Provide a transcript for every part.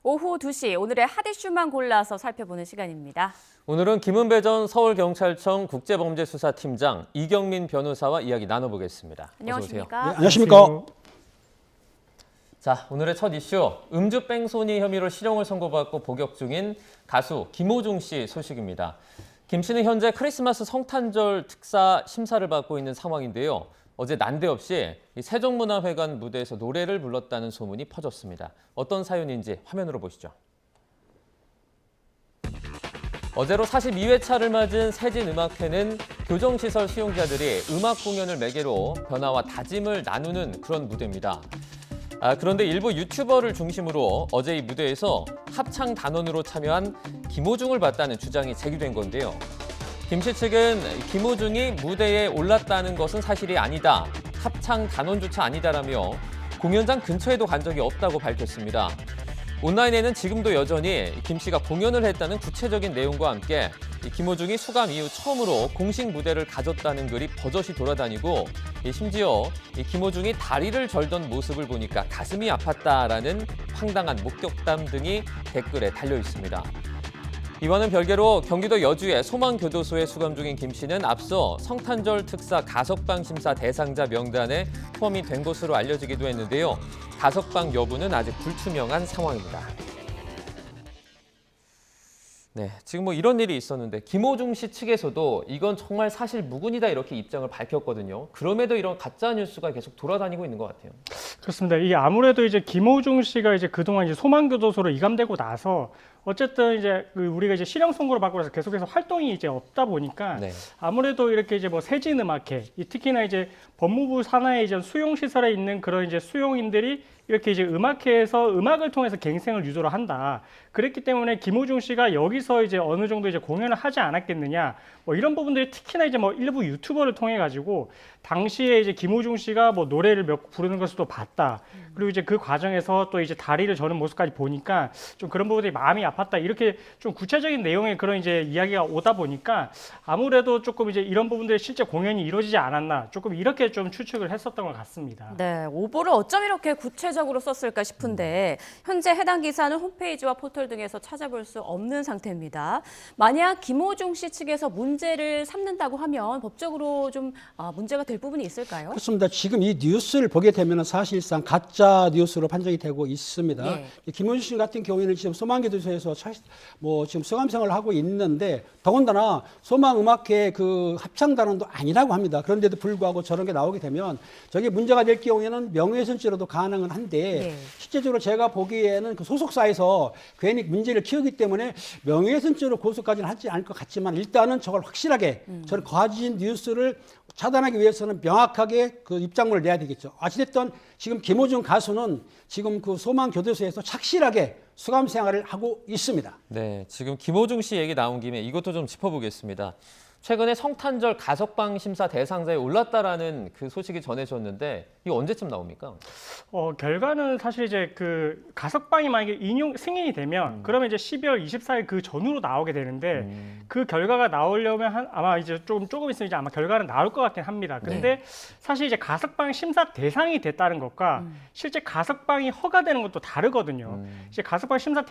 오후 2시 오늘의 핫 이슈만 골라서 살펴보는 시간입니다. 오늘은 김은배 전 서울경찰청 국제범죄수사팀장 이경민 변호사와 이야기 나눠보겠습니다. 안녕하십니까? 네, 안녕하십니까? 자, 오늘의 첫 이슈, 음주 뺑소니 혐의로 실형을 선고받고 복역 중인 가수 김호중 씨 소식입니다. 김 씨는 현재 크리스마스 성탄절 특사 심사를 받고 있는 상황인데요. 어제 난데없이 세종문화회관 무대에서 노래를 불렀다는 소문이 퍼졌습니다. 어떤 사연인지 화면으로 보시죠. 어제로 42회차를 맞은 세진음악회는 교정시설 수용자들이 음악 공연을 매개로 변화와 다짐을 나누는 그런 무대입니다. 그런데 일부 유튜버를 중심으로 어제 이 무대에서 합창 단원으로 참여한 김호중을 봤다는 주장이 제기된 건데요. 김 씨 측은 김호중이 무대에 올랐다는 것은 사실이 아니다. 합창 단원조차 아니다라며 공연장 근처에도 간 적이 없다고 밝혔습니다. 온라인에는 지금도 여전히 김 씨가 공연을 했다는 구체적인 내용과 함께 김호중이 수감 이후 처음으로 공식 무대를 가졌다는 글이 버젓이 돌아다니고 심지어 김호중이 다리를 절던 모습을 보니까 가슴이 아팠다라는 황당한 목격담 등이 댓글에 달려 있습니다. 이와는 별개로 경기도 여주의 소망교도소에 수감 중인 김 씨는 앞서 성탄절 특사 가석방 심사 대상자 명단에 포함이 된 것으로 알려지기도 했는데요. 가석방 여부는 아직 불투명한 상황입니다. 네, 지금 이런 일이 있었는데 김호중 씨 측에서도 이건 정말 사실 무근이다 이렇게 입장을 밝혔거든요. 그럼에도 이런 가짜 뉴스가 계속 돌아다니고 있는 것 같아요. 그렇습니다. 이게 아무래도 이제 김호중 씨가 이제 그동안 이제 소망교도소로 이감되고 나서 어쨌든 이제 우리가 이제 실형 선고를 받고 나서 계속해서 활동이 이제 없다 보니까 아무래도 이렇게 이제 세진음악회, 특히나 이제 법무부 산하의 이제 수용시설에 있는 그런 이제 수용인들이 이렇게 이제 음악회에서 음악을 통해서 갱생을 유도를 한다. 그랬기 때문에 김호중 씨가 여기서 이제 어느 정도 이제 공연을 하지 않았겠느냐. 이런 부분들이 특히나 이제 일부 유튜버를 통해 가지고 당시에 이제 김호중 씨가 노래를 몇 곡 부르는 것을 또 봤다. 그리고 이제 그 과정에서 또 이제 다리를 저는 모습까지 보니까 좀 그런 부분들이 마음이 아팠다. 이렇게 좀 구체적인 내용의 그런 이제 이야기가 오다 보니까 아무래도 조금 이제 이런 부분들이 실제 공연이 이루어지지 않았나. 조금 이렇게 좀 추측을 했었던 것 같습니다. 네, 오보를 어쩜 이렇게 구체적으로 썼을까 싶은데 현재 해당 기사는 홈페이지와 포털 등에서 찾아볼 수 없는 상태입니다. 만약 김호중 씨 측에서 문제를 삼는다고 하면 법적으로 좀 문제가 될 부분이 있을까요? 그렇습니다. 지금 이 뉴스를 보게 되면 사실상 가짜 뉴스로 판정이 되고 있습니다. 네. 김호중 씨 같은 경우에는 지금 소망교도소에서 지금 수감 생활을 하고 있는데 더군다나 소망음악회 그 합창단원도 아니라고 합니다. 그런데도 불구하고 저런 게 나오게 되면 저게 문제가 될 경우에는 명예훼손죄로도 가능은 한데 실제적으로 제가 보기에는 그 소속사에서 괜히 문제를 키우기 때문에 명예훼손죄로 고소까지는 하지 않을 것 같지만 일단은 저걸 확실하게 저런 거짓 뉴스를 차단하기 위해서는 명확하게 그 입장문을 내야 되겠죠. 어찌됐든 지금 김호중 가수는 지금 그 소망교도소에서 착실하게 수감 생활을 하고 있습니다. 네, 지금 김호중 씨 얘기 나온 김에 이것도 좀 짚어보겠습니다. 최근에 성탄절 가석방 심사 대상자에 올랐다라는 그 소식이 전해졌는데 이거 언제쯤 나옵니까? 결과는 사실 이제 그 가석방이 만약에 승인이 되면 그러면 이제 12월 24일 그 전후로 나오게 되는데 그 결과가 나오려면 아마 이제 조금 있으면 이제 아마 결과는 나올 것 같긴 합니다. 근데 사실 이제 가석방 심사 대상이 됐다는 것과 실제 가석방이 허가되는 것도 다르거든요. 이제 가석방 심사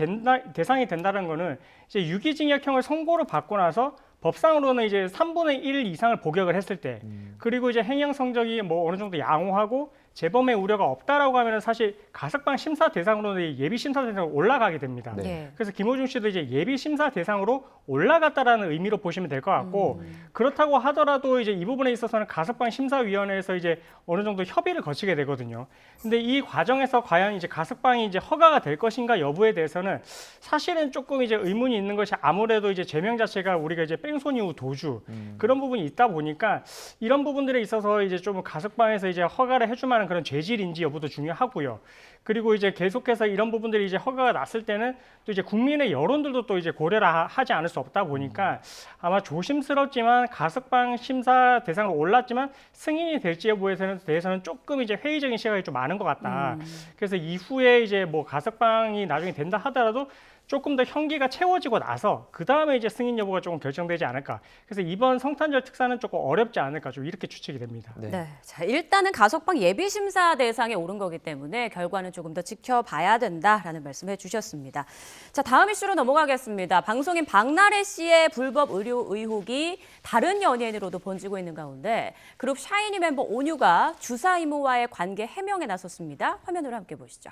대상이 된다는 거는 이제 유기징역형을 선고를 받고 나서 법상으로는 이제 3분의 1 이상을 복역을 했을 때, 그리고 이제 행영 성적이 어느 정도 양호하고 재범의 우려가 없다라고 하면 사실 가석방 심사 대상으로는 예비 심사 대상으로 올라가게 됩니다. 그래서 김호중 씨도 이제 예비 심사 대상으로 올라갔다라는 의미로 보시면 될 것 같고, 그렇다고 하더라도 이제 이 부분에 있어서는 가석방 심사위원회에서 이제 어느 정도 협의를 거치게 되거든요. 근데 이 과정에서 과연 이제 가석방이 이제 허가가 될 것인가 여부에 대해서는 사실은 조금 이제 의문이 있는 것이 아무래도 이제 제명 자체가 우리가 이제 뺑소니 후 도주 그런 부분이 있다 보니까 이런 부분들에 있어서 이제 좀 가석방에서 이제 허가를 해줄 만한 그런 죄질인지 여부도 중요하고요. 그리고 이제 계속해서 이런 부분들이 이제 허가가 났을 때는 또 이제 국민의 여론들도 또 이제 고려를 하지 않을 수 없다 보니까 아마 조심스럽지만 가석방 심사 대상으로 올랐지만 승인이 될지 여부에 대해서는 조금 이제 회의적인 시각이 좀 많은 것 같다. 그래서 이후에 이제 가석방이 나중에 된다 하더라도 조금 더 형기가 채워지고 나서 그 다음에 이제 승인 여부가 조금 결정되지 않을까. 그래서 이번 성탄절 특사는 조금 어렵지 않을까 좀 이렇게 추측이 됩니다. 자, 일단은 가석방 예비 심사 대상에 오른 거기 때문에 결과는 조금 더 지켜봐야 된다라는 말씀해 주셨습니다. 자, 다음 이슈로 넘어가겠습니다. 방송인 박나래 씨의 불법 의료 의혹이 다른 연예인으로도 번지고 있는 가운데 그룹 샤이니 멤버 온유가 주사 이모와의 관계 해명에 나섰습니다. 화면으로 함께 보시죠.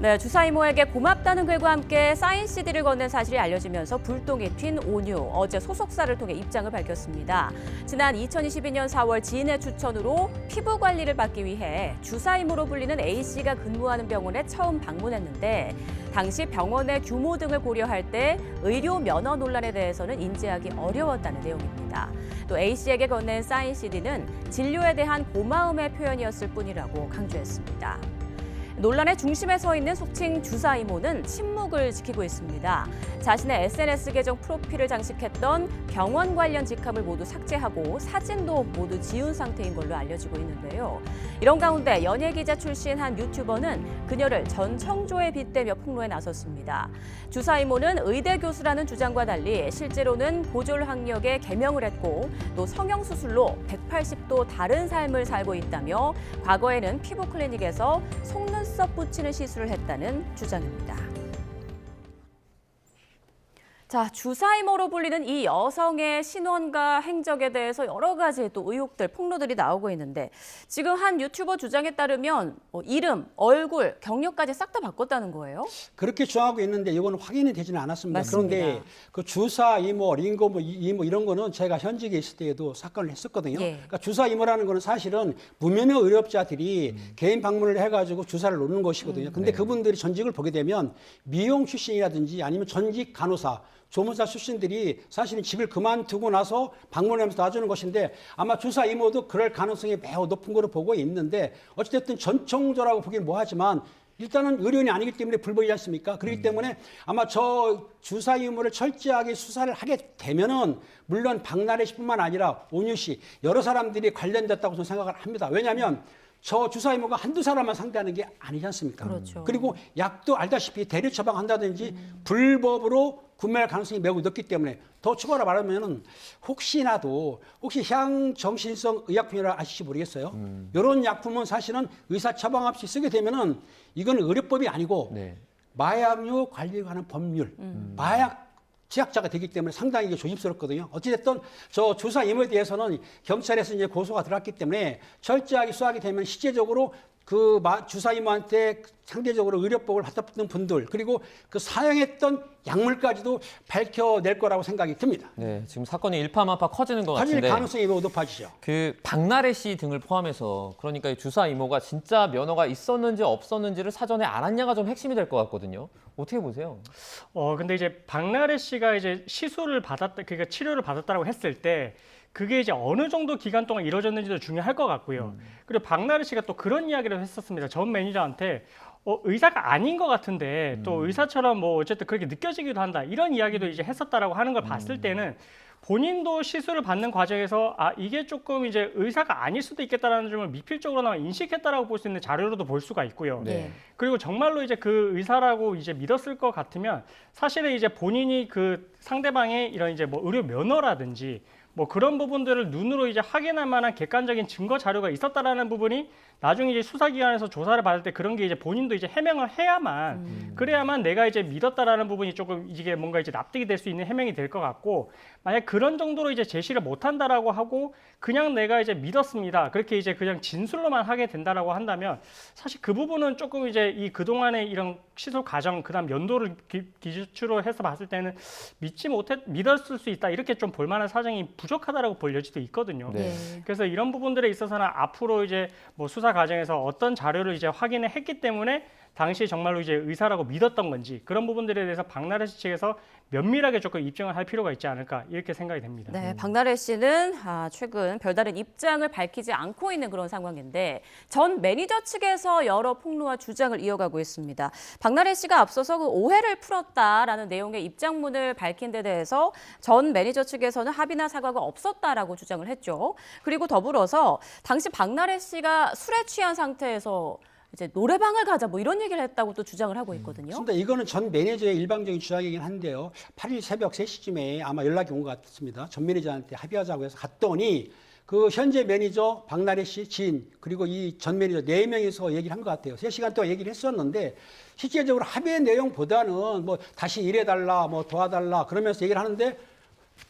네, 주사 이모에게 고맙다는 글과 함께 사인 CD를 건넨 사실이 알려지면서 불똥이 튄 온유. 어제 소속사를 통해 입장을 밝혔습니다. 지난 2022년 4월 지인의 추천으로 피부 관리를 받기 위해 주사 이모로 불리는 A씨가 근무하는 병원에 처음 방문했는데 당시 병원의 규모 등을 고려할 때 의료 면허 논란에 대해서는 인지하기 어려웠다는 내용입니다. 또 A씨에게 건넨 사인 CD는 진료에 대한 고마움의 표현이었을 뿐이라고 강조했습니다. 논란의 중심에 서 있는 속칭 주사 이모는 침묵을 지키고 있습니다. 자신의 SNS 계정 프로필을 장식했던 병원 관련 직함을 모두 삭제하고 사진도 모두 지운 상태인 걸로 알려지고 있는데요. 이런 가운데 연예기자 출신 한 유튜버는 그녀를 전 청조에 빗대며 폭로에 나섰습니다. 주사 이모는 의대 교수라는 주장과 달리 실제로는 고졸 학력에 개명을 했고 또 성형수술로 180도 다른 삶을 살고 있다며 과거에는 피부 클리닉에서 속눈썹 붙이는 시술을 했다는 주장입니다. 자, 주사 이모로 불리는 이 여성의 신원과 행적에 대해서 여러 가지 또 의혹들, 폭로들이 나오고 있는데 지금 한 유튜버 주장에 따르면 이름, 얼굴, 경력까지 싹 다 바꿨다는 거예요? 그렇게 주장하고 있는데 이거는 확인이 되지는 않았습니다. 맞습니다. 그런데 그 주사 이모, 링거 이모 이런 거는 제가 현직에 있을 때에도 사건을 했었거든요. 예. 그러니까 주사 이모라는 거는 사실은 무면허 의료업자들이 개인 방문을 해가지고 주사를 놓는 것이거든요. 근데 그분들이 전직을 보게 되면 미용 출신이라든지 아니면 전직 간호사, 조무사 출신들이 사실은 집을 그만두고 나서 방문하면서 놔주는 것인데 아마 주사 이모도 그럴 가능성이 매우 높은 거로 보고 있는데 어찌됐든 전청조라고 보기는 뭐하지만 일단은 의료인이 아니기 때문에 불법이지 않습니까? 그렇기 때문에 아마 저 주사 이모를 철저하게 수사를 하게 되면은 물론 박나래 씨뿐만 아니라 온유 씨 여러 사람들이 관련됐다고 저는 생각을 합니다. 왜냐하면 저 주사 이모가 한두 사람만 상대하는 게 아니지 않습니까? 그렇죠. 그리고 약도 알다시피 대류 처방한다든지 불법으로 구매할 가능성이 매우 높기 때문에 더 추가로 말하면은 혹시 향정신성 의약품이라 아실지 모르겠어요. 이런 약품은 사실은 의사 처방 없이 쓰게 되면은 이건 의료법이 아니고 네. 마약류 관리에 관한 법률, 마약 제약자가 되기 때문에 상당히 이게 조심스럽거든요. 어찌됐든 저 주사 이모에 대해서는 경찰에서 이제 고소가 들어갔기 때문에 철저하게 수사하게 되면 실제적으로 그 주사 이모한테 상대적으로 의료법을 받아붙는 분들 그리고 그 사용했던 약물까지도 밝혀낼 거라고 생각이 듭니다. 네, 지금 사건이 일파만파 커지는 것 커질 같은데 가능성이 매우 높아지죠. 그 박나래 씨 등을 포함해서 그러니까 이 주사 이모가 진짜 면허가 있었는지 없었는지를 사전에 알았냐가 좀 핵심이 될 것 같거든요. 어떻게 보세요? 근데 이제 박나래 씨가 이제 시술을 받았다, 그러니까 치료를 받았다라고 했을 때 그게 이제 어느 정도 기간 동안 이루어졌는지도 중요할 것 같고요. 그리고 박나래 씨가 또 그런 이야기를 했었습니다. 전 매니저한테 의사가 아닌 것 같은데 또 의사처럼 뭐 어쨌든 그렇게 느껴지기도 한다. 이런 이야기도 이제 했었다라고 하는 걸 봤을 때는 본인도 시술을 받는 과정에서 이게 조금 이제 의사가 아닐 수도 있겠다라는 점을 미필적으로나마 인식했다라고 볼 수 있는 자료로도 볼 수가 있고요. 네. 그리고 정말로 이제 그 의사라고 이제 믿었을 것 같으면 사실은 이제 본인이 그 상대방의 이런 이제 뭐 의료 면허라든지 뭐 그런 부분들을 눈으로 이제 확인할 만한 객관적인 증거 자료가 있었다라는 부분이 나중에 이제 수사기관에서 조사를 받을 때 그런 게 이제 본인도 이제 해명을 해야만 그래야만 내가 이제 믿었다라는 부분이 조금 이게 뭔가 이제 납득이 될 수 있는 해명이 될 것 같고 만약 그런 정도로 이제 제시를 못한다라고 하고 그냥 내가 이제 믿었습니다 그렇게 이제 그냥 진술로만 하게 된다라고 한다면 사실 그 부분은 조금 이제 이 그동안의 이런 시술 과정 그다음 연도를 기준으로 해서 봤을 때는 믿었을 수 있다 이렇게 좀 볼만한 사정이 부족하다라고 볼 여지도 있거든요. 네. 그래서 이런 부분들에 있어서는 앞으로 이제 뭐 수사 과정에서 어떤 자료를 이제 확인을 했기 때문에 당시 정말로 이제 의사라고 믿었던 건지 그런 부분들에 대해서 박나래 씨 측에서 면밀하게 조금 입증을 할 필요가 있지 않을까 이렇게 생각이 됩니다. 네, 박나래 씨는 최근 별다른 입장을 밝히지 않고 있는 그런 상황인데 전 매니저 측에서 여러 폭로와 주장을 이어가고 있습니다. 박나래 씨가 앞서서 그 오해를 풀었다라는 내용의 입장문을 밝힌 데 대해서 전 매니저 측에서는 합의나 사과가 없었다라고 주장을 했죠. 그리고 더불어서 당시 박나래 씨가 술에 취한 상태에서 이제 노래방을 가자 뭐 이런 얘기를 했다고 또 주장을 하고 있거든요. 근데 이거는 전 매니저의 일방적인 주장이긴 한데요. 8일 새벽 3시쯤에 아마 연락이 온 것 같습니다. 전 매니저한테 합의하자고 해서 갔더니 그 현재 매니저 박나래 씨 지인 그리고 이 전 매니저 4명이서 얘기를 한 것 같아요. 3시간 동안 얘기를 했었는데 실질적으로 합의 내용보다는 뭐 다시 일해달라 뭐 도와달라 그러면서 얘기를 하는데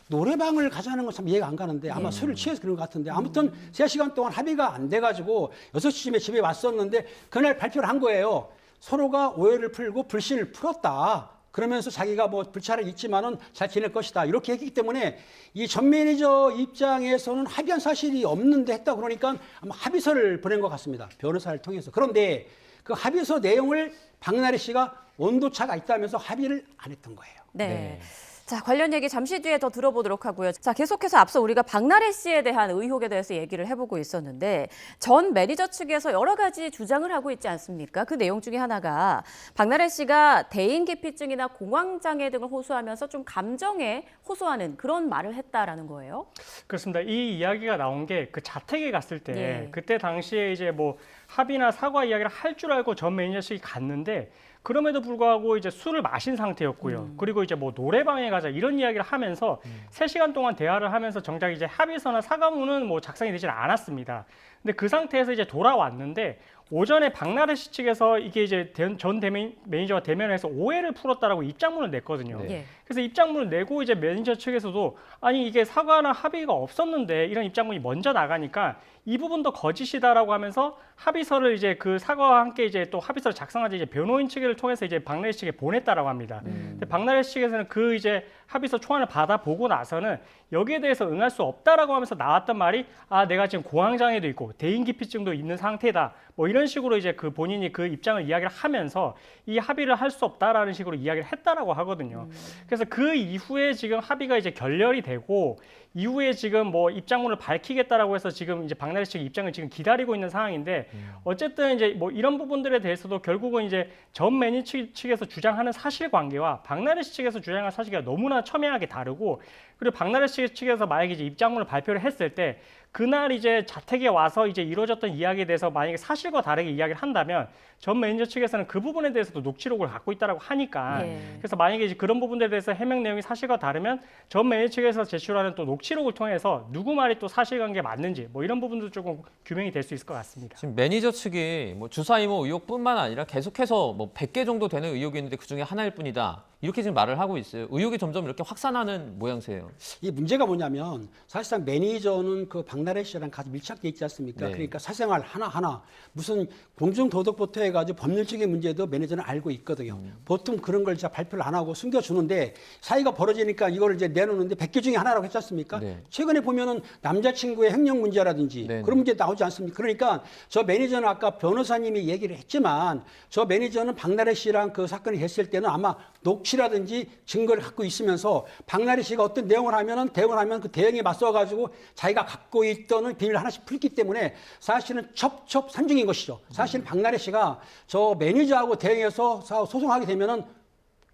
노래방을 가자는 건 참 이해가 안 가는데 아마 술을 취해서 그런 것 같은데 아무튼 3시간 동안 합의가 안 돼가지고 6시쯤에 집에 왔었는데 그날 발표를 한 거예요. 서로가 오해를 풀고 불신을 풀었다. 그러면서 자기가 뭐 불찰을 있지만은 잘 지낼 것이다. 이렇게 했기 때문에 이 전 매니저 입장에서는 합의한 사실이 없는데 했다 그러니까 아마 합의서를 보낸 것 같습니다. 변호사를 통해서. 그런데 그 합의서 내용을 박나래 씨가 온도차가 있다면서 합의를 안 했던 거예요. 네. 네. 자, 관련 얘기 잠시 뒤에 더 들어보도록 하고요. 자, 계속해서 앞서 우리가 박나래 씨에 대한 의혹에 대해서 얘기를 해보고 있었는데 전 매니저 측에서 여러 가지 주장을 하고 있지 않습니까? 그 내용 중에 하나가 박나래 씨가 대인기피증이나 공황장애 등을 호소하면서 좀 감정에 호소하는 그런 말을 했다라는 거예요. 그렇습니다. 이 이야기가 나온 게 그 자택에 갔을 때 예. 그때 당시에 이제 뭐 합의나 사과 이야기를 할 줄 알고 전 매니저 측이 갔는데 그럼에도 불구하고 이제 술을 마신 상태였고요. 그리고 이제 뭐 노래방에 가자 이런 이야기를 하면서 3시간 동안 대화를 하면서 정작 이제 합의서나 사과문은 뭐 작성이 되질 않았습니다. 근데 그 상태에서 이제 돌아왔는데 오전에 박나래 씨 측에서 이게 이제 전 매니저와 대면해서 오해를 풀었다라고 입장문을 냈거든요. 네. 예. 그래서 입장문을 내고 이제 매니저 측에서도 아니 이게 사과나 합의가 없었는데 이런 입장문이 먼저 나가니까 이 부분도 거짓이다라고 하면서 합의서를 이제 그 사과와 함께 이제 또 합의서를 작성하지 이제 변호인 측을 통해서 이제 박나래 씨에게 보냈다라고 합니다. 근데 박나래 씨 측에서는 그 이제 합의서 초안을 받아보고 나서는 여기에 대해서 응할 수 없다라고 하면서 나왔던 말이 아 내가 지금 공황장애도 있고 대인기피증도 있는 상태다 뭐 이런 식으로 이제 그 본인이 그 입장을 이야기를 하면서 이 합의를 할 수 없다라는 식으로 이야기를 했다라고 하거든요. 그래서 그 이후에 지금 합의가 이제 결렬이 되고 이후에 지금 뭐 입장문을 밝히겠다라고 해서 지금 이제 박나래 측의 입장을 지금 기다리고 있는 상황인데 어쨌든 이제 뭐 이런 부분들에 대해서도 결국은 이제 전 매니저 측에서 주장하는 사실관계와 박나래 씨 측에서 주장하는 사실이 너무나 첨예하게 다르고 그리고 박나래 씨 측에서 만약에 이제 입장문을 발표를 했을 때 그날 이제 자택에 와서 이제 이루어졌던 이야기에 대해서 만약에 사실과 다르게 이야기를 한다면 전 매니저 측에서는 그 부분에 대해서도 녹취록을 갖고 있다라고 하니까 예. 그래서 만약에 이제 그런 부분들에 대해서 해명 내용이 사실과 다르면 전 매니저 측에서 제출하는 또 녹취록을 통해서 누구 말이 또 사실관계 맞는지 뭐 이런 부분도 조금 규명이 될 수 있을 것 같습니다. 지금 매니저 측이 뭐 주사 이모 의혹뿐만 아니라 계속해서 뭐 100개 정도 되는 의혹이 있는데 그중에 하나일 뿐이다. 이렇게 지금 말을 하고 있어요. 의혹이 점점 이렇게 확산하는 모양새예요. 이 문제가 뭐냐면 사실상 매니저는 그 박나래 씨랑 같이 밀착돼 있지 않습니까? 네. 그러니까 사생활 하나하나 무슨 공중도덕부터 해가지고 법률적인 문제도 매니저는 알고 있거든요. 보통 그런 걸 진짜 발표를 안 하고 숨겨주는데 사이가 벌어지니까 이걸 이제 내놓는데 100개 중에 하나라고 했지 않습니까? 네. 최근에 보면은 남자친구의 횡령 문제라든지 네. 그런 문제 나오지 않습니까? 그러니까 저 매니저는 아까 변호사님이 얘기를 했지만 저 매니저는 박나래 씨랑 그 사건이 됐을 때는 아마 녹취라든지 증거를 갖고 있으면서 박나래 씨가 어떤 내용을 하면은 대응을 하면 그 대응에 맞서가지고 자기가 갖고 있던 비밀을 하나씩 풀기 때문에 사실은 첩첩산중인 것이죠. 사실 박나래 씨가 저 매니저하고 대응해서 소송하게 되면은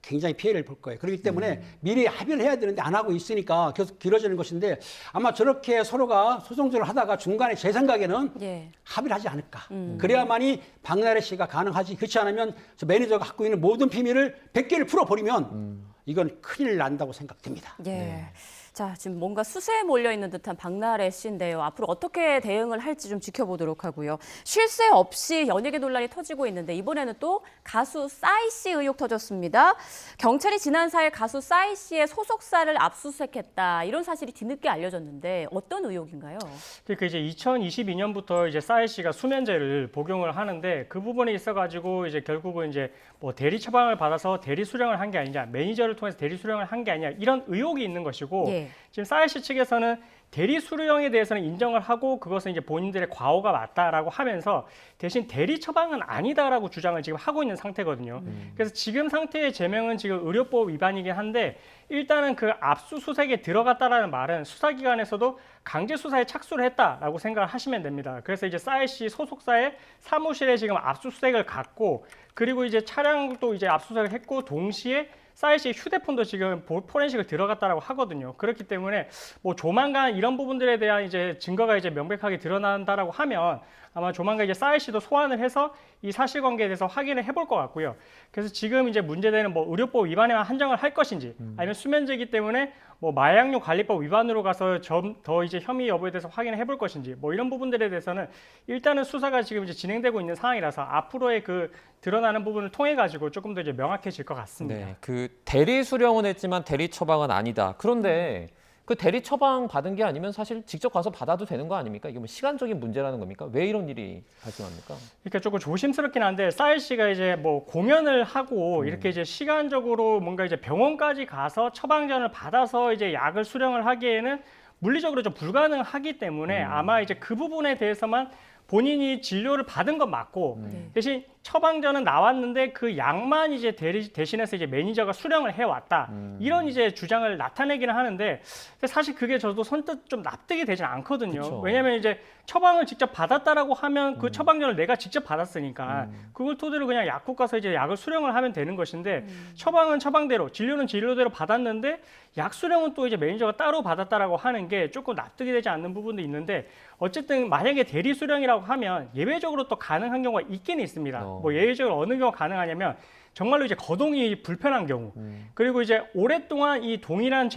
굉장히 피해를 볼 거예요. 그렇기 때문에 미리 합의를 해야 되는데 안 하고 있으니까 계속 길어지는 것인데 아마 저렇게 서로가 소송전을 하다가 중간에 제 생각에는 예. 합의를 하지 않을까. 그래야만이 박나래 씨가 가능하지. 그렇지 않으면 저 매니저가 갖고 있는 모든 비밀을 100개를 풀어버리면 이건 큰일 난다고 생각됩니다. 예. 자, 지금 뭔가 수세에 몰려있는 듯한 박나래 씨인데요. 앞으로 어떻게 대응을 할지 좀 지켜보도록 하고요. 쉴 새 없이 연예계 논란이 터지고 있는데 이번에는 또 가수 싸이 씨 의혹 터졌습니다. 경찰이 지난 4일 가수 싸이 씨의 소속사를 압수수색했다. 이런 사실이 뒤늦게 알려졌는데 어떤 의혹인가요? 그러니까 이제 2022년부터 이제 싸이 씨가 수면제를 복용을 하는데 그 부분에 있어가지고 이제 결국은 이제 뭐 대리 처방을 받아서 대리 수령을 한 게 아니냐, 매니저를 통해서 대리 수령을 한 게 아니냐 이런 의혹이 있는 것이고 예. 지금 싸이 씨 측에서는 대리 수령에 대해서는 인정을 하고 그것은 이제 본인들의 과오가 맞다라고 하면서 대신 대리 처방은 아니다라고 주장을 지금 하고 있는 상태거든요. 그래서 지금 상태의 제명은 지금 의료법 위반이긴 한데 일단은 그 압수수색에 들어갔다라는 말은 수사기관에서도 강제 수사에 착수를 했다라고 생각을 하시면 됩니다. 그래서 이제 싸이 씨 소속사의 사무실에 지금 압수수색을 갔고 그리고 이제 차량도 이제 압수수색을 했고 동시에 싸이 씨의 휴대폰도 지금 포렌식을 들어갔다라고 하거든요. 그렇기 때문에 뭐 조만간 이런 부분들에 대한 이제 증거가 이제 명백하게 드러난다라고 하면 아마 조만간 이제 사이씨도 소환을 해서 이 사실관계에 대해서 확인을 해볼 것 같고요. 그래서 지금 이제 문제되는 뭐 의료법 위반에만 한정을 할 것인지, 아니면 수면제이기 때문에 뭐 마약류 관리법 위반으로 가서 좀 더 이제 혐의 여부에 대해서 확인을 해볼 것인지, 뭐 이런 부분들에 대해서는 일단은 수사가 지금 이제 진행되고 있는 상황이라서 앞으로의 그 드러나는 부분을 통해 가지고 조금 더 이제 명확해질 것 같습니다. 네, 그 대리 수령은 했지만 대리 처방은 아니다. 그런데 그 대리 처방 받은 게 아니면 사실 직접 가서 받아도 되는 거 아닙니까? 이게 뭐 시간적인 문제라는 겁니까? 왜 이런 일이 발생합니까? 그러니까 조금 조심스럽긴 한데 사일 씨가 이제 뭐 공연을 하고 이렇게 이제 시간적으로 뭔가 이제 병원까지 가서 처방전을 받아서 이제 약을 수령을 하기에는 물리적으로 좀 불가능하기 때문에 아마 이제 그 부분에 대해서만 본인이 진료를 받은 건 맞고 대신 처방전은 나왔는데 그 약만 이제 대신해서 이제 매니저가 수령을 해왔다. 이런 이제 주장을 나타내기는 하는데 사실 그게 저도 선뜻 좀 납득이 되진 않거든요. 그쵸. 왜냐하면 이제 처방을 직접 받았다라고 하면 그 처방전을 내가 직접 받았으니까 그걸 토대로 그냥 약국 가서 이제 약을 수령을 하면 되는 것인데 처방은 처방대로, 진료는 진료대로 받았는데 약 수령은 또 이제 매니저가 따로 받았다라고 하는 게 조금 납득이 되지 않는 부분도 있는데 어쨌든 만약에 대리 수령이라고 하면 예외적으로 또 가능한 경우가 있긴 있습니다. 뭐 예외적으로 어느 경우가 가능하냐면 정말로 이제 거동이 불편한 경우, 그리고 이제 오랫동안 이 동일한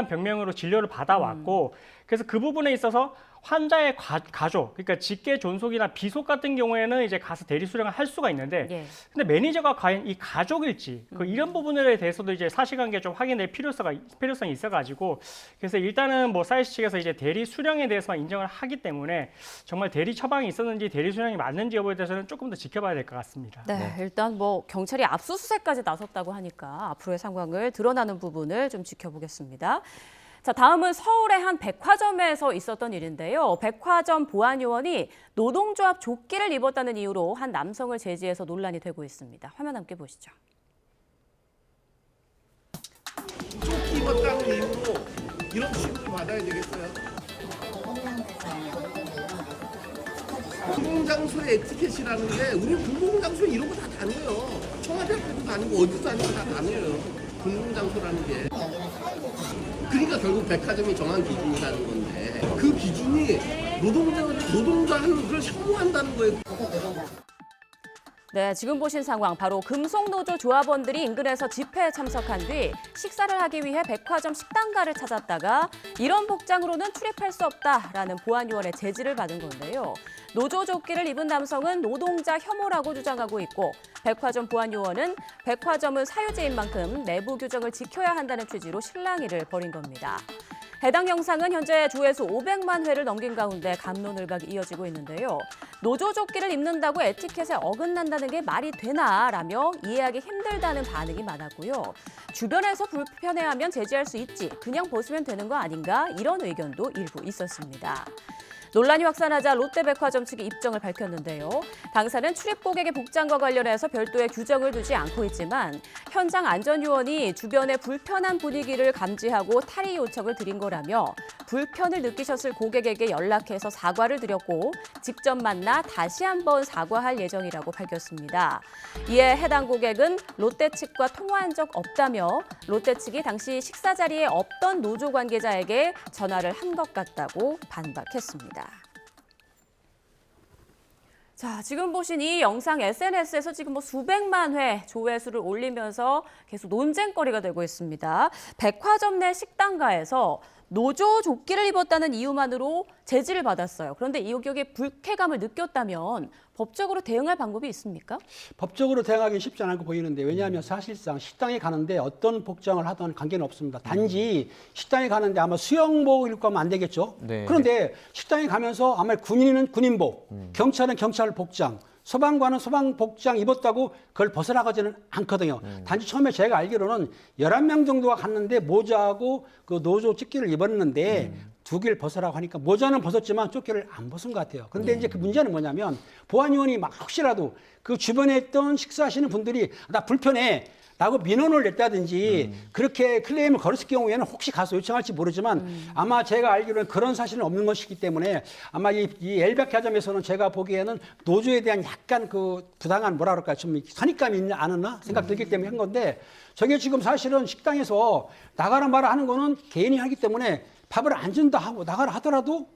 병명으로 진료를 받아왔고, 그래서 그 부분에 있어서 환자의 가족, 그러니까 직계 존속이나 비속 같은 경우에는 이제 가서 대리 수령을 할 수가 있는데, 예. 근데 매니저가 과연 이 가족일지, 이런 부분에 대해서도 이제 사실관계 좀 확인될 필요성이 있어가지고, 그래서 일단은 뭐 사이스 측에서 이제 대리 수령에 대해서만 인정을 하기 때문에 정말 대리 처방이 있었는지 대리 수령이 맞는지 여부에 대해서는 조금 더 지켜봐야 될 것 같습니다. 네, 일단 뭐 경찰이 압수수색까지 나섰다고 하니까 앞으로의 상황을 드러나는 부분을 좀 지켜보겠습니다. 자, 다음은 서울의 한 백화점에서 있었던 일인데요. 백화점 보안요원이 노동조합 조끼를 입었다는 이유로 한 남성을 제지해서 논란이 되고 있습니다. 화면 함께 보시죠. 조끼 입었다는 이유로 이런 취급을 받아야 되겠어요? 공공장소의 에티켓이라는 게 우리 공공장소에 이런 거 다 다녀요. 청와대 앞에도 다니고 어디도 다니고 다 다녀요. 공공장소라는 게. 그러니까 결국 백화점이 정한 기준이라는 건데 그 기준이 노동자를 혐오한다는 거예요. 네, 지금 보신 상황 바로 금속노조 조합원들이 인근에서 집회에 참석한 뒤 식사를 하기 위해 백화점 식당가를 찾았다가 이런 복장으로는 출입할 수 없다라는 보안요원의 제지를 받은 건데요. 노조 조끼를 입은 남성은 노동자 혐오라고 주장하고 있고 백화점 보안요원은 백화점은 사유지인 만큼 내부 규정을 지켜야 한다는 취지로 실랑이를 벌인 겁니다. 해당 영상은 현재 조회수 500만 회를 넘긴 가운데 갑론을박이 이어지고 있는데요. 노조 조끼를 입는다고 에티켓에 어긋난다는 게 말이 되나라며 이해하기 힘들다는 반응이 많았고요. 주변에서 불편해하면 제지할 수 있지, 그냥 벗으면 되는 거 아닌가 이런 의견도 일부 있었습니다. 논란이 확산하자 롯데백화점 측이 입장을 밝혔는데요. 당사는 출입 고객의 복장과 관련해서 별도의 규정을 두지 않고 있지만 현장 안전요원이 주변의 불편한 분위기를 감지하고 탈의 요청을 드린 거라며 불편을 느끼셨을 고객에게 연락해서 사과를 드렸고 직접 만나 다시 한번 사과할 예정이라고 밝혔습니다. 이에 해당 고객은 롯데 측과 통화한 적 없다며 롯데 측이 당시 식사 자리에 없던 노조 관계자에게 전화를 한 것 같다고 반박했습니다. 자, 지금 보신 이 영상 SNS에서 지금 뭐 수백만 회 조회수를 올리면서 계속 논쟁거리가 되고 있습니다. 백화점 내 식당가에서 노조 조끼를 입었다는 이유만으로 제지를 받았어요. 그런데 이 여기에 불쾌감을 느꼈다면 법적으로 대응할 방법이 있습니까? 법적으로 대응하기 쉽지 않고 보이는데 왜냐하면 사실상 식당에 가는데 어떤 복장을 하든 관계는 없습니다. 단지 식당에 가는데 아마 수영복 입고 가면 안 되겠죠. 네. 그런데 식당에 가면서 아마 군인은 군인복, 경찰은 경찰 복장, 소방관은 소방 복장 입었다고 그걸 벗어나가지는 않거든요. 단지 처음에 제가 알기로는 11명 정도가 갔는데 모자하고 그 노조 조끼를 입었는데 두 개를 벗으라고 하니까 모자는 벗었지만 조끼를 안 벗은 것 같아요. 그런데 이제 그 문제는 뭐냐면 보안요원이 막 혹시라도 그 주변에 있던 식사하시는 분들이 나 불편해 라고 민원을 냈다든지 그렇게 클레임을 걸었을 경우에는 혹시 가서 요청할지 모르지만 아마 제가 알기로는 그런 사실은 없는 것이기 때문에 아마 이 엘백화점에서는 제가 보기에는 노조에 대한 약간 그 부당한 뭐라 그럴까 좀 선입감이 있지 않았나 생각 들기 때문에 한 건데 저게 지금 사실은 식당에서 나가라 말아 하는 거는 개인이 하기 때문에 밥을 안 준다 하고 나가라 하더라도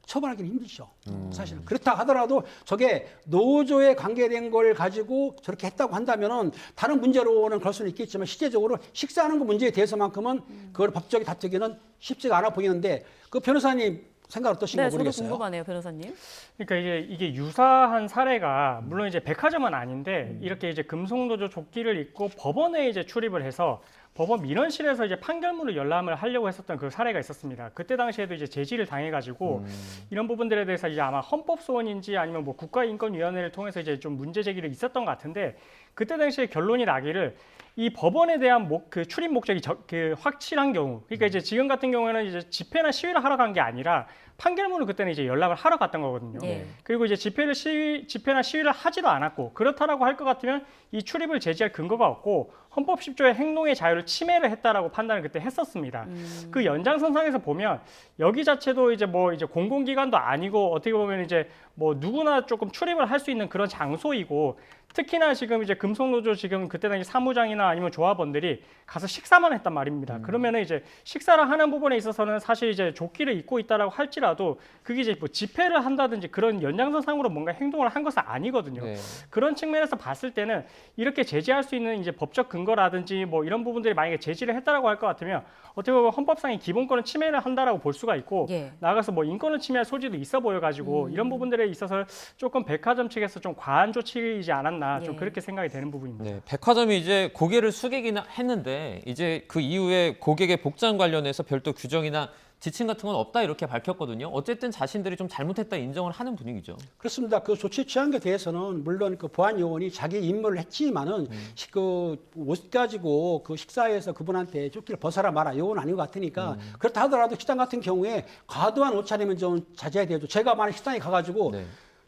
처벌하기는 힘들죠. 사실은. 그렇다 하더라도 저게 노조에 관계된 걸 가지고 저렇게 했다고 한다면은 다른 문제로는 그럴 수는 있겠지만 실제적으로 식사하는 거 문제에 대해서만큼은 그걸 법적으로 다투기는 쉽지가 않아 보이는데 그 변호사님 생각 어떠신가 네, 저도 모르겠어요. 궁금하네요, 변호사님. 그러니까 이게 유사한 사례가 물론 이제 백화점은 아닌데 이렇게 이제 금속노조 조끼를 입고 법원에 이제 출입을 해서 법원 민원실에서 이제 판결문을 열람을 하려고 했었던 그 사례가 있었습니다. 그때 당시에도 이제 제지를 당해가지고 이런 부분들에 대해서 이제 아마 헌법소원인지 아니면 뭐 국가인권위원회를 통해서 이제 좀 문제 제기를 있었던 것 같은데 그때 당시에 결론이 나기를 이 법원에 대한 그 출입 목적이 그 확실한 경우, 그러니까 이제 지금 같은 경우에는 이제 집회나 시위를 하러 간 게 아니라 판결문을 그때는 이제 열람을 하러 갔던 거거든요. 예. 그리고 이제 집회나 시위를 하지도 않았고 그렇다라고 할 것 같으면 이 출입을 제지할 근거가 없고 헌법 10조의 행동의 자유를 침해를 했다라고 판단을 그때 했었습니다. 그 연장선상에서 보면 여기 자체도 이제 뭐 이제 공공기관도 아니고 어떻게 보면 이제 뭐 누구나 조금 출입을 할 수 있는 그런 장소이고 특히나 지금 이제 금속노조 지금 그때 당시 사무장이나 아니면 조합원들이 가서 식사만 했단 말입니다. 그러면은 이제 식사를 하는 부분에 있어서는 사실 이제 조끼를 입고 있다라고 할지라도 그게 이제 뭐 집회를 한다든지 그런 연장선상으로 뭔가 행동을 한 것은 아니거든요. 네. 그런 측면에서 봤을 때는 이렇게 제지할 수 있는 이제 법적 근거라든지 뭐 이런 부분들이 만약에 제지를 했다라고 할 것 같으면 어떻게 보면 헌법상의 기본권을 침해를 한다라고 볼 수가 있고 예. 나아가서 뭐 인권을 침해할 소지도 있어 보여가지고 이런 부분들에 있어서 조금 백화점 측에서 좀 과한 조치이지 않았나 좀 예. 그렇게 생각이 되는 부분입니다. 네, 백화점이 이제 고개를 숙이기는 했는데 이제 그 이후에 고객의 복장 관련해서 별도 규정이나 지침 같은 건 없다 이렇게 밝혔거든요. 어쨌든 자신들이 좀 잘못했다 인정을 하는 분위기죠. 그렇습니다. 그 조치 취한 게 대해서는 물론 그 보안 요원이 자기 임무를 했지만은 그 옷 가지고 그 식사에서 그분한테 조끼를 벗어라 마라 요건 아닌 것 같으니까 그렇다 하더라도 식당 같은 경우에 과도한 옷차림은 좀 자제해야 되죠. 제가 만약 식당에 가가지고 네.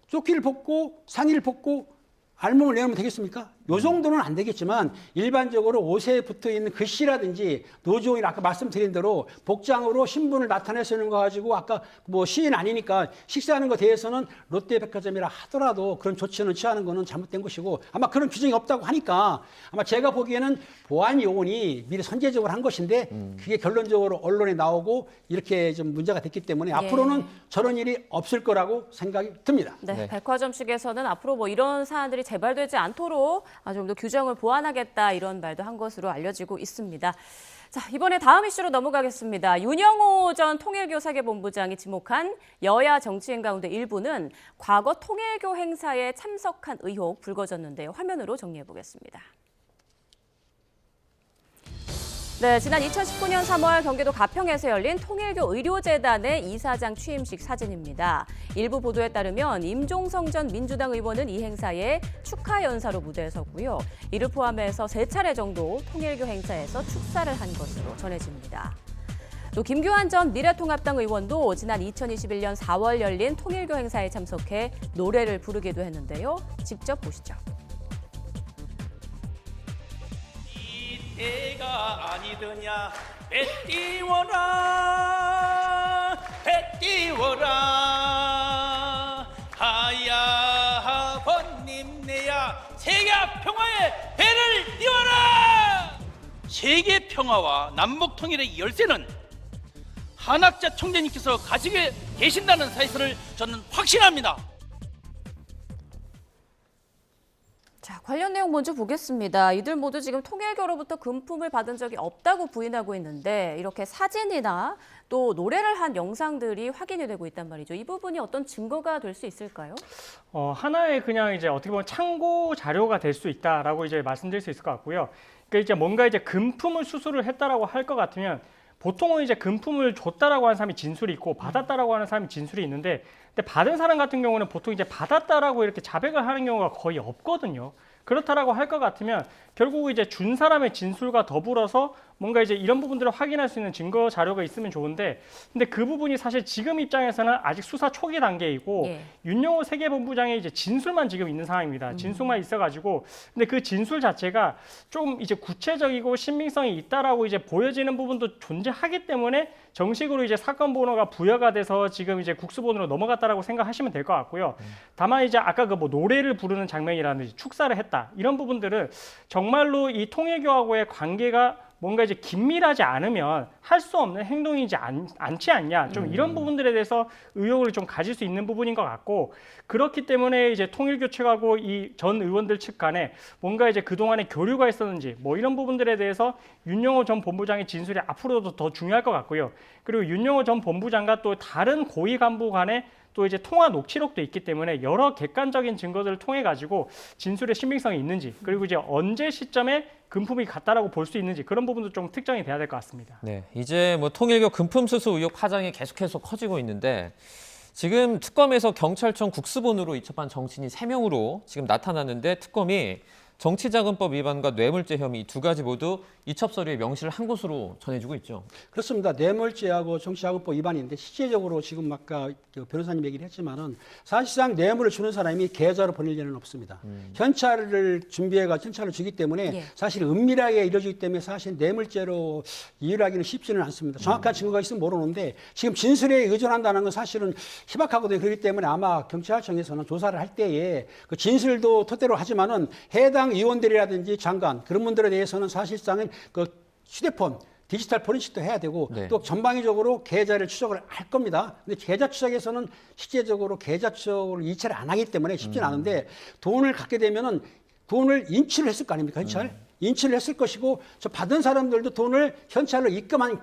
조끼를 벗고 상의를 벗고 알몸을 내놓으면 되겠습니까? 요 정도는 안 되겠지만 일반적으로 옷에 붙어 있는 글씨라든지 노조인 아까 말씀드린 대로 복장으로 신분을 나타내시는 거 가지고 아까 뭐 시인 아니니까 식사하는 거 대해서는 롯데백화점이라 하더라도 그런 조치는 취하는 거는 잘못된 것이고 아마 그런 규정이 없다고 하니까 아마 제가 보기에는 보안 요원이 미리 선제적으로 한 것인데 그게 결론적으로 언론에 나오고 이렇게 좀 문제가 됐기 때문에 앞으로는 저런 일이 없을 거라고 생각이 듭니다. 네, 네. 백화점 측에서는 앞으로 뭐 이런 사안들이 재발되지 않도록 좀 더 규정을 보완하겠다 이런 말도 한 것으로 알려지고 있습니다. 자, 이번에 다음 이슈로 넘어가겠습니다. 윤영호 전 통일교 사계본부장이 지목한 여야 정치인 가운데 일부는 과거 통일교 행사에 참석한 의혹 불거졌는데요. 화면으로 정리해 보겠습니다. 네, 지난 2019년 3월 경기도 가평에서 열린 통일교 의료재단의 이사장 취임식 사진입니다. 일부 보도에 따르면 임종성 전 민주당 의원은 이 행사에 축하 연사로 무대에 섰고요. 이를 포함해서 3차례 정도 통일교 행사에서 축사를 한 것으로 전해집니다. 또 김규환 전 미래통합당 의원도 지난 2021년 4월 열린 통일교 행사에 참석해 노래를 부르기도 했는데요. 직접 보시죠. 때가 아니더냐 배 띄워라 배 띄워라 하야 번님 내야 세계 평화의 배를 띄워라. 세계 평화와 남북 통일의 열쇠는 한학자 총재님께서 가지고 계신다는 사실을 저는 확신합니다. 자, 관련 내용 먼저 보겠습니다. 이들 모두 지금 통일교로부터 금품을 받은 적이 없다고 부인하고 있는데 이렇게 사진이나 또 노래를 한 영상들이 확인이 되고 있단 말이죠. 이 부분이 어떤 증거가 될 수 있을까요? 하나의 그냥 이제 어떻게 보면 참고 자료가 될 수 있다라고 이제 말씀드릴 수 있을 것 같고요. 그러니까 이제 뭔가 이제 금품을 수수를 했다라고 할 것 같으면 보통은 이제 금품을 줬다라고 하는 사람이 진술이 있고 받았다라고 하는 사람이 진술이 있는데 근데 받은 사람 같은 경우는 보통 이제 받았다라고 이렇게 자백을 하는 경우가 거의 없거든요. 그렇다라고 할 것 같으면 결국 이제 준 사람의 진술과 더불어서 뭔가 이제 이런 부분들을 확인할 수 있는 증거 자료가 있으면 좋은데 근데 그 부분이 사실 지금 입장에서는 아직 수사 초기 단계이고 예. 윤영호 세계본부장의 이제 진술만 지금 있는 상황입니다. 진술만 있어가지고 근데 그 진술 자체가 좀 이제 구체적이고 신빙성이 있다라고 이제 보여지는 부분도 존재하기 때문에 정식으로 이제 사건 번호가 부여가 돼서 지금 이제 국수본으로 넘어갔다라고 생각하시면 될 것 같고요. 다만 이제 아까 그 뭐 노래를 부르는 장면이라든지 축사를 했다 이런 부분들은 정말로 이 통일교하고의 관계가 뭔가 이제 긴밀하지 않으면 할 수 없는 행동이지 않지 않냐. 좀 이런 부분들에 대해서 의혹을 좀 가질 수 있는 부분인 것 같고, 그렇기 때문에 이제 통일교 측하고 이 전 의원들 측 간에 뭔가 이제 그동안에 교류가 있었는지 뭐 이런 부분들에 대해서 윤영호 전 본부장의 진술이 앞으로도 더 중요할 것 같고요. 그리고 윤영호 전 본부장과 또 다른 고위 간부 간에 또 이제 통화 녹취록도 있기 때문에 여러 객관적인 증거들을 통해 가지고 진술의 신빙성이 있는지, 그리고 이제 언제 시점에 금품이 갔다라고 볼 수 있는지, 그런 부분도 좀 특정이 돼야 될 것 같습니다. 네, 이제 뭐 통일교 금품 수수 의혹 파장이 계속해서 커지고 있는데 지금 특검에서 경찰청 국수본으로 이첩한 정치인이 3명으로 지금 나타났는데 특검이 정치자금법 위반과 뇌물죄 혐의 두 가지 모두 이첩 서류에 명시를 한 것으로 전해지고 있죠. 그렇습니다. 뇌물죄하고 정치자금법 위반인데 실제적으로 지금 아까 변호사님 얘기를 했지만은 사실상 뇌물을 주는 사람이 계좌로 보낼 일은 없습니다. 현찰을 준비해가 현찰을 주기 때문에 예. 사실 은밀하게 이루어지기 때문에 사실 뇌물죄로 이율하기는 쉽지는 않습니다. 정확한 증거가 있으면 모르는데 지금 진술에 의존한다는 건 사실은 희박하거든요. 그렇기 때문에 아마 경찰청에서는 조사를 할 때에 그 진술도 토대로 하지만은 해당 의원들이라든지 장관 그런 분들에 대해서는 사실상은 그 휴대폰 디지털 포렌식도 해야 되고 네. 또 전방위적으로 계좌를 추적을 할 겁니다. 근데 계좌 추적에서는 실제적으로 계좌 추적을 이체를 안 하기 때문에 쉽지는 않은데 돈을 갖게 되면은 돈을 인출을 했을 거 아닙니까? 현찰 인출을 했을 것이고 저 받은 사람들도 돈을 현찰로 입금한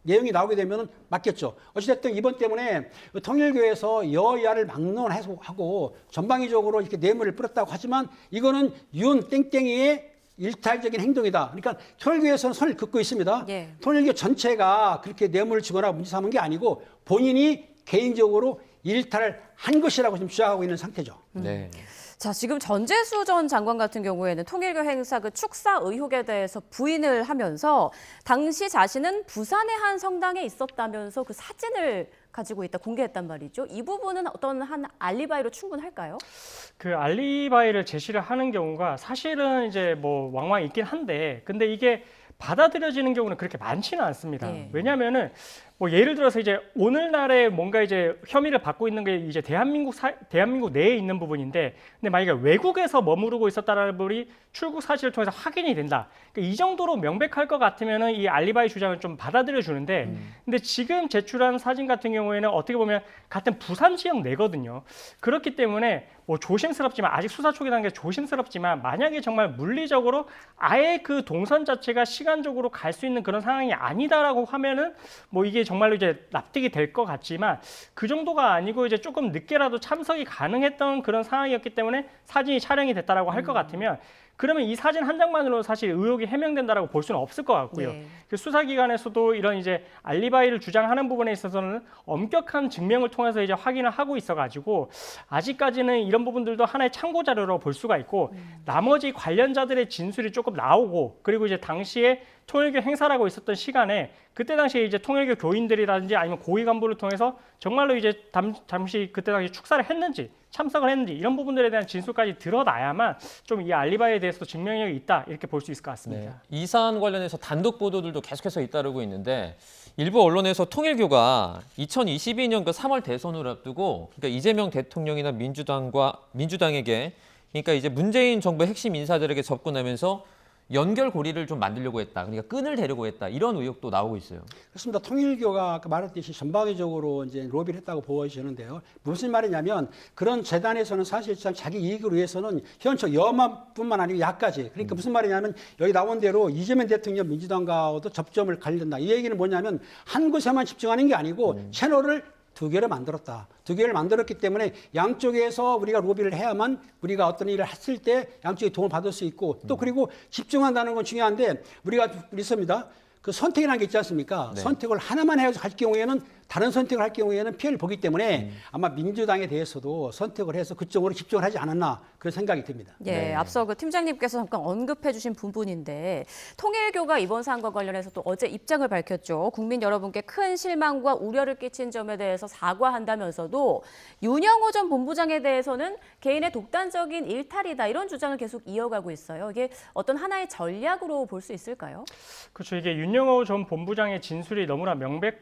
내용이 나오게 되면 맞겠죠. 어찌됐든 이번 때문에 통일교에서 여야를 막론하고 전방위적으로 이렇게 뇌물을 뿌렸다고 하지만 이거는 윤 땡땡이의 일탈적인 행동이다. 그러니까 통일교에서는 선을 긋고 있습니다. 예. 통일교 전체가 그렇게 뇌물을 주거나 문제 삼은 게 아니고 본인이 개인적으로 일탈을 한 것이라고 지금 주장하고 있는 상태죠. 네. 자, 지금 전재수 전 장관 같은 경우에는 통일교 행사 그 축사 의혹에 대해서 부인을 하면서 당시 자신은 부산의 한 성당에 있었다면서 그 사진을 가지고 있다 공개했단 말이죠. 이 부분은 어떤 한 알리바이로 충분할까요? 그 알리바이를 제시를 하는 경우가 사실은 이제 뭐 왕왕 있긴 한데, 근데 이게 받아들여지는 경우는 그렇게 많지는 않습니다. 네. 왜냐하면은 뭐 예를 들어서 이제 오늘날에 뭔가 이제 혐의를 받고 있는 게 이제 대한민국 내에 있는 부분인데, 근데 만약에 외국에서 머무르고 있었다라는 분이 출국 사실을 통해서 확인이 된다. 그러니까 이 정도로 명백할 것 같으면은 이 알리바이 주장을 좀 받아들여 주는데, 근데 지금 제출한 사진 같은 경우에는 어떻게 보면 같은 부산 지역 내거든요. 그렇기 때문에 뭐 조심스럽지만, 아직 수사 초기 단계 조심스럽지만, 만약에 정말 물리적으로 아예 그 동선 자체가 시간적으로 갈 수 있는 그런 상황이 아니다라고 하면은 뭐 이게 정말로 이제 납득이 될 것 같지만, 그 정도가 아니고 이제 조금 늦게라도 참석이 가능했던 그런 상황이었기 때문에 사진이 촬영이 됐다라고 할 것 같으면, 그러면 이 사진 한 장만으로 사실 의혹이 해명된다라고 볼 수는 없을 것 같고요. 네. 그 수사기관에서도 이런 이제 알리바이를 주장하는 부분에 있어서는 엄격한 증명을 통해서 이제 확인을 하고 있어가지고 아직까지는 이런 부분들도 하나의 참고 자료로 볼 수가 있고, 나머지 관련자들의 진술이 조금 나오고, 그리고 이제 당시에 통일교 행사라고 있었던 시간에 그때 당시에 이제 통일교 교인들이라든지 아니면 고위 간부를 통해서 정말로 이제 잠시 그때 당시 축사를 했는지 참석을 했는지 이런 부분들에 대한 진술까지 드러나야만 좀 이 알리바이에 대해서 증명력이 있다 이렇게 볼 수 있을 것 같습니다. 네. 이 사안 관련해서 단독 보도들도 계속해서 잇따르고 있는데 일부 언론에서 통일교가 2022년 그 3월 대선을 앞두고 그러니까 이재명 대통령이나 민주당에게 그러니까 이제 문재인 정부의 핵심 인사들에게 접근하면서 연결고리를 좀 만들려고 했다. 그러니까 끈을 대려고 했다. 이런 의혹도 나오고 있어요. 그렇습니다. 통일교가 아까 말했듯이 전방위적으로 이제 로비를 했다고 보여지는데요. 무슨 말이냐면 그런 재단에서는 사실상 자기 이익을 위해서는 현처 여만뿐만 아니고 야까지. 그러니까 무슨 말이냐면 여기 나온 대로 이재명 대통령 민주당과도 접점을 가린다. 이 얘기는 뭐냐면 한 곳에만 집중하는 게 아니고 채널을 두 개를 만들었다. 두 개를 만들었기 때문에 양쪽에서 우리가 로비를 해야만 우리가 어떤 일을 했을 때 양쪽에 도움을 받을 수 있고 또 그리고 집중한다는 건 중요한데 우리가 있습니다. 그 선택이라는 게 있지 않습니까? 네. 선택을 하나만 해서 할 경우에는 다른 선택을 할 경우에는 피해를 보기 때문에 아마 민주당에 대해서도 선택을 해서 그쪽으로 집중을 하지 않았나 그런 생각이 듭니다. 예, 네. 앞서 그 팀장님께서 잠깐 언급해 주신 부분인데 통일교가 이번 사안과 관련해서 또 어제 입장을 밝혔죠. 국민 여러분께 큰 실망과 우려를 끼친 점에 대해서 사과한다면서도 윤영호 전 본부장에 대해서는 개인의 독단적인 일탈이다 이런 주장을 계속 이어가고 있어요. 이게 어떤 하나의 전략으로 볼 수 있을까요? 그렇죠. 이게 윤영호 전 본부장의 진술이 너무나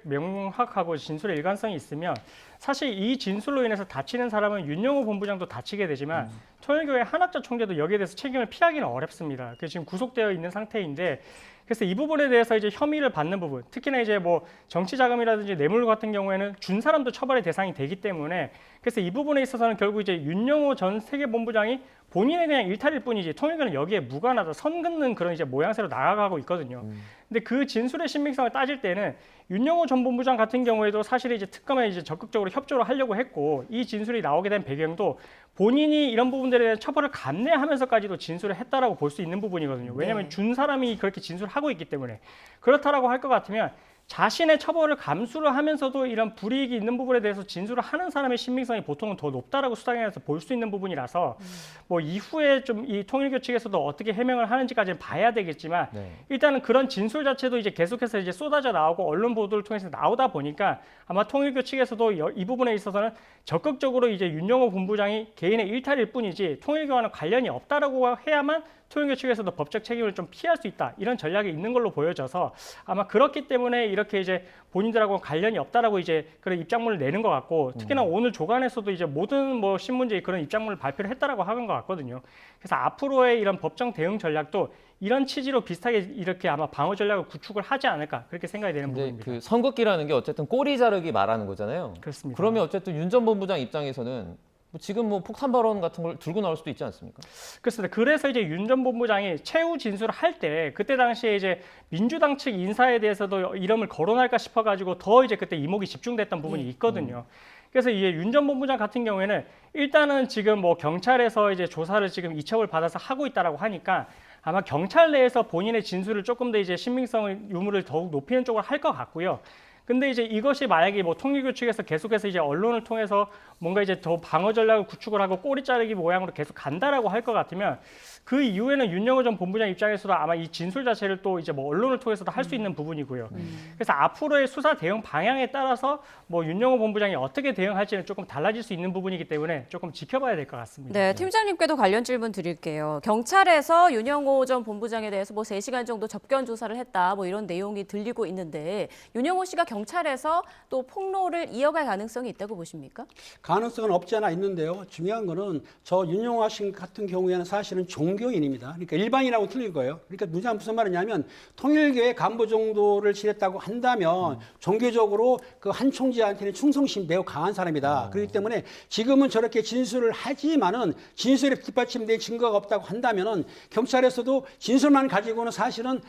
명확하고 확실하고 진술의 일관성이 있으면 사실 이 진술로 인해서 다치는 사람은 윤영호 본부장도 다치게 되지만 통일교회 한학자 총재도 여기에 대해서 책임을 피하기는 어렵습니다. 그래서 지금 구속되어 있는 상태인데 그래서 이 부분에 대해서 이제 혐의를 받는 부분, 특히나 이제 뭐 정치 자금이라든지 뇌물 같은 경우에는 준 사람도 처벌의 대상이 되기 때문에 그래서 이 부분에 있어서는 결국 이제 윤영호 전 세계본부장이 본인에 대한 일탈일 뿐이지 통일교는 여기에 무관하다, 선 긋는 그런 이제 모양새로 나아가고 있거든요. 근데 그 진술의 신빙성을 따질 때는 윤영호 전 본부장 같은 경우에도 사실 이제 특검에 이제 적극적으로 협조를 하려고 했고 이 진술이 나오게 된 배경도 본인이 이런 부분들에 대한 처벌을 감내하면서까지도 진술을 했다라고 볼 수 있는 부분이거든요. 왜냐하면 준 사람이 그렇게 진술하고 있기 때문에 그렇다라고 할 것 같으면 자신의 처벌을 감수를 하면서도 이런 불이익이 있는 부분에 대해서 진술을 하는 사람의 신빙성이 보통은 더 높다라고 수당에서 볼 수 있는 부분이라서 뭐 이후에 좀 이 통일교 측에서도 어떻게 해명을 하는지까지는 봐야 되겠지만 일단은 그런 진술 자체도 이제 계속해서 이제 쏟아져 나오고 언론 보도를 통해서 나오다 보니까 아마 통일교 측에서도 이 부분에 있어서는 적극적으로 이제 윤영호 본부장이 개인의 일탈일 뿐이지 통일교와는 관련이 없다라고 해야만 통일교 측에서도 법적 책임을 좀 피할 수 있다 이런 전략이 있는 걸로 보여져서 아마 그렇기 때문에 이렇게 이제 본인들하고 관련이 없다라고 이제 그런 입장문을 내는 것 같고 특히나 오늘 조간에서도 이제 모든 뭐 신문제의 그런 입장문을 발표를 했다라고 하는 것 같거든요. 그래서 앞으로의 이런 법정 대응 전략도 이런 취지로 비슷하게 이렇게 아마 방어 전략을 구축을 하지 않을까 그렇게 생각이 되는 부분입니다. 그 선긋기라는 게 어쨌든 꼬리 자르기 말하는 거잖아요. 그렇습니다. 그러면 어쨌든 윤 전 본부장 입장에서는 지금 뭐 폭탄 발언 같은 걸 들고 나올 수도 있지 않습니까? 그렇습니다. 그래서 이제 윤 전 본부장이 최후 진술을 할 때 그때 당시에 이제 민주당 측 인사에 대해서도 이름을 거론할까 싶어가지고 더 이제 그때 이목이 집중됐던 부분이 있거든요. 그래서 이제 윤 전 본부장 같은 경우에는 일단은 지금 뭐 경찰에서 이제 조사를 지금 이첩을 받아서 하고 있다라고 하니까 아마 경찰 내에서 본인의 진술을 조금 더 이제 신빙성을 유무를 더욱 높이는 쪽으로 할 것 같고요. 근데 이제 이것이 만약에 뭐 통일교 측에서 계속해서 이제 언론을 통해서 뭔가 이제 더 방어 전략을 구축을 하고 꼬리 자르기 모양으로 계속 간다라고 할 것 같으면 그 이후에는 윤영호 전 본부장 입장에서도 아마 이 진술 자체를 또 이제 뭐 언론을 통해서도 할 수 있는 부분이고요. 그래서 앞으로의 수사 대응 방향에 따라서 뭐 윤영호 본부장이 어떻게 대응할지는 조금 달라질 수 있는 부분이기 때문에 조금 지켜봐야 될 것 같습니다. 네, 팀장님께도 관련 질문 드릴게요. 경찰에서 윤영호 전 본부장에 대해서 뭐 3시간 정도 접견 조사를 했다, 뭐 이런 내용이 들리고 있는데 윤영호 씨가 경찰에서 또 폭로를 이어갈 가능성이 있다고 보십니까? 가능성은 없지 않아 있는데요. 중요한 거는 저 윤영화 씨 같은 경우에는 사실은 종교인입니다. 그러니까 일반인하고 틀릴 거예요. 그러니까 무슨 말이냐면 통일교회 간부 정도를 지냈다고 한다면 종교적으로 그 한 총재한테는 충성심이 매우 강한 사람이다. 그렇기 때문에 지금은 저렇게 진술을 하지만은 진술에 뒷받침된 증거가 없다고 한다면은 경찰에서도 진술만 가지고는 사실은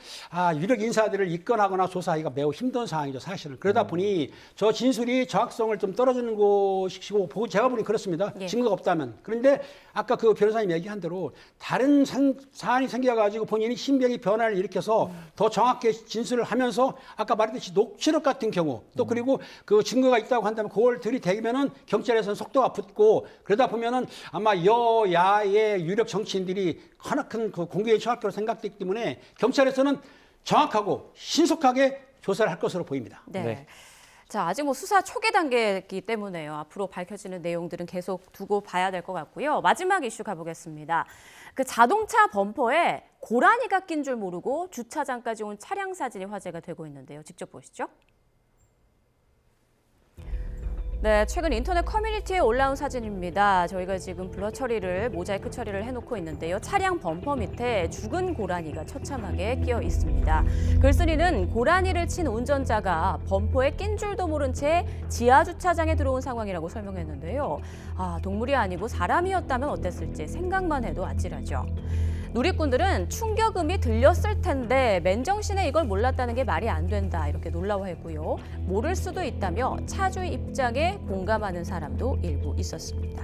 유력 인사들을 입건하거나 조사하기가 매우 힘든 상황이죠. 사실은. 그러다 보니 저 진술이 정확성을 좀 떨어지는 것이고 보고 제가 보니 그렇습니다. 예. 증거가 없다면. 그런데 아까 그 변호사님 얘기한 대로 다른 사안이 생겨가지고 본인이 신병이 변화를 일으켜서 더 정확하게 진술을 하면서 아까 말했듯이 녹취록 같은 경우 또 그리고 그 증거가 있다고 한다면 그걸 들이대면은 경찰에서는 속도가 붙고 그러다 보면은 아마 여야의 유력 정치인들이 하나큰 그 공개의 정확도로 생각되기 때문에 경찰에서는 정확하고 신속하게 조사를 할 것으로 보입니다. 네. 자, 아직 뭐 수사 초기 단계이기 때문에요. 앞으로 밝혀지는 내용들은 계속 두고 봐야 될 것 같고요. 마지막 이슈 가보겠습니다. 그 자동차 범퍼에 고라니가 낀 줄 모르고 주차장까지 온 차량 사진이 화제가 되고 있는데요. 직접 보시죠. 네, 최근 인터넷 커뮤니티에 올라온 사진입니다. 저희가 지금 블러 처리를, 모자이크 처리를 해놓고 있는데요. 차량 범퍼 밑에 죽은 고라니가 처참하게 끼어 있습니다. 글쓴이는 고라니를 친 운전자가 범퍼에 낀 줄도 모른 채 지하 주차장에 들어온 상황이라고 설명했는데요. 동물이 아니고 사람이었다면 어땠을지 생각만 해도 아찔하죠. 누리꾼들은 충격음이 들렸을 텐데 맨정신에 이걸 몰랐다는 게 말이 안 된다 이렇게 놀라워했고요. 모를 수도 있다며 차주의 입장에 공감하는 사람도 일부 있었습니다.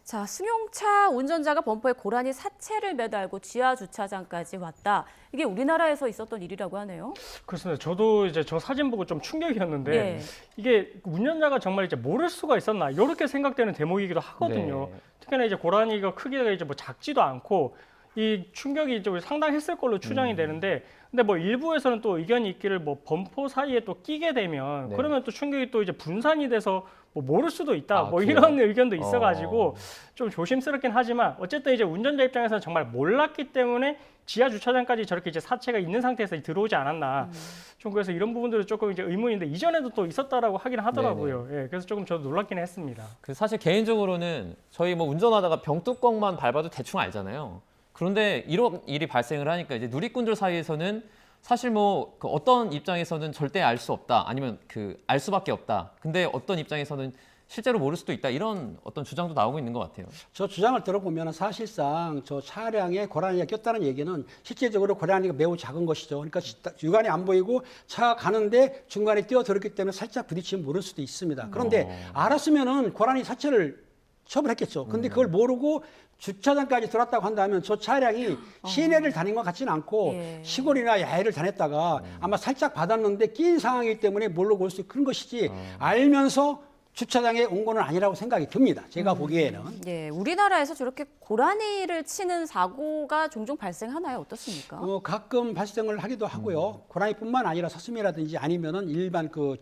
자, 승용차 운전자가 범퍼에 고라니 사체를 매달고 지하 주차장까지 왔다. 이게 우리나라에서 있었던 일이라고 하네요. 그렇습니다. 저도 이제 저 사진 보고 좀 충격이었는데 예. 이게 운전자가 정말 이제 모를 수가 있었나 이렇게 생각되는 대목이기도 하거든요. 네. 특히나 이제 고라니가 크기가 이제 뭐 작지도 않고 이 충격이 좀 상당했을 걸로 추정이 되는데, 근데 뭐 일부에서는 또 의견이 있기를 뭐 범퍼 사이에 또 끼게 되면 네. 그러면 또 충격이 또 이제 분산이 돼서 뭐 모를 수도 있다, 아, 뭐 그래요? 이런 의견도 있어가지고 좀 조심스럽긴 하지만 어쨌든 이제 운전자 입장에서는 정말 몰랐기 때문에 지하 주차장까지 저렇게 이제 사체가 있는 상태에서 들어오지 않았나. 좀 그래서 이런 부분들은 조금 이제 의문인데 이전에도 또 있었다라고 하긴 하더라고요. 예, 그래서 조금 저도 놀랍긴 했습니다. 그 사실 개인적으로는 저희 뭐 운전하다가 병뚜껑만 밟아도 대충 알잖아요. 그런데 이런 일이 발생을 하니까 이제 누리꾼들 사이에서는 사실 뭐 그 어떤 입장에서는 절대 알 수 없다, 아니면 그 알 수밖에 없다. 근데 어떤 입장에서는 실제로 모를 수도 있다, 이런 어떤 주장도 나오고 있는 것 같아요. 저 주장을 들어보면 사실상 저 차량에 고라니가 꼈다는 얘기는 실제적으로 고라니가 매우 작은 것이죠. 그러니까 육안이 안 보이고 차가 가는데 중간에 뛰어들었기 때문에 살짝 부딪히면 모를 수도 있습니다. 그런데 알았으면은 고라니 자체를 처벌했겠죠. 근데 그걸 모르고 주차장까지 들어왔다고 한다면 저 차량이 시내를 다닌 것 같지는 않고 예. 시골이나 야외를 다녔다가 아마 살짝 받았는데 낀 상황이기 때문에 모르고 올 수 그런 것이지 알면서 주차장에 온 거는 아니라고 생각이 듭니다. 제가 보기에는. 예, 우리나라에서 저렇게 고라니를 치는 사고가 종종 발생하나요? 어떻습니까? 가끔 발생을 하기도 하고요. 고라니뿐만 아니라 사슴이라든지 아니면은 일반 그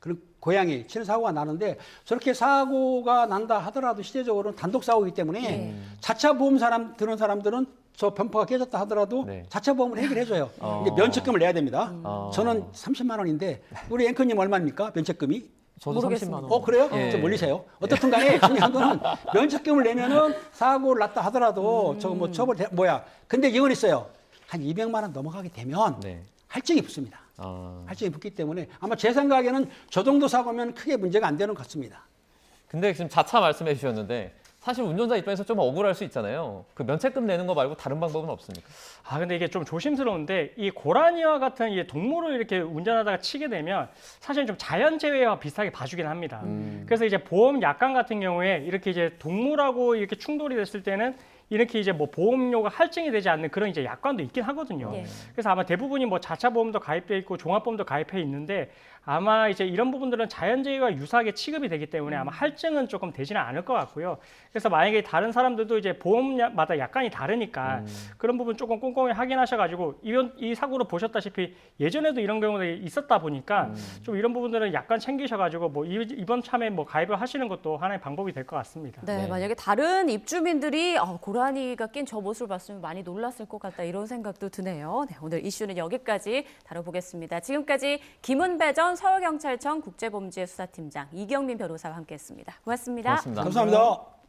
그런 고양이 치는 사고가 나는데 저렇게 사고가 난다 하더라도 실제적으로는 단독 사고이기 때문에 자차 보험 드는 사람들은 저 범퍼가 깨졌다 하더라도 네. 자차 보험을 해결해줘요. 근데 면책금을 내야 됩니다. 저는 30만 원인데 우리 앵커님 얼마입니까? 면책금이? 저도 모르겠습니다. 30만 원. 그래요? 예. 좀 몰리세요. 어떻든 간에 중요한 거는 면책금을 내면은 사고를 났다 하더라도 저 뭐 처벌 근데 이건 있어요. 한 200만 원 넘어가게 되면 네. 할증이 붙습니다. 아. 할증이 붙기 때문에 아마 제 생각에는 저 정도 사고면 크게 문제가 안 되는 것 같습니다. 근데 지금 자차 말씀해 주셨는데 사실 운전자 입장에서 좀 억울할 수 있잖아요. 그 면책금 내는 거 말고 다른 방법은 없습니까? 근데 이게 좀 조심스러운데 이 고라니와 같은 이 동물을 이렇게 운전하다가 치게 되면 사실 좀 자연재해와 비슷하게 봐주긴 합니다. 그래서 이제 보험 약관 같은 경우에 이렇게 이제 동물하고 이렇게 충돌이 됐을 때는 이렇게 이제 뭐 보험료가 할증이 되지 않는 그런 이제 약관도 있긴 하거든요. 예. 그래서 아마 대부분이 뭐 자차 보험도 가입돼 있고 종합보험도 가입해 있는데 아마 이제 이런 부분들은 자연재해와 유사하게 취급이 되기 때문에 아마 할증은 조금 되지는 않을 것 같고요. 그래서 만약에 다른 사람들도 이제 보험마다 약관이 다르니까 그런 부분 조금 꼼꼼히 확인하셔가지고 이 사고를 보셨다시피 예전에도 이런 경우들이 있었다 보니까 좀 이런 부분들은 약관 챙기셔가지고 뭐 이번 참에 뭐 가입을 하시는 것도 하나의 방법이 될 것 같습니다. 네, 네. 만약에 다른 입주민들이 고라니가 낀 저 모습을 봤으면 많이 놀랐을 것 같다, 이런 생각도 드네요. 네, 오늘 이슈는 여기까지 다뤄보겠습니다. 지금까지 김은배 전 서울경찰청 국제범죄수사팀장, 이경민 변호사와 함께했습니다. 고맙습니다. 고맙습니다. 감사합니다.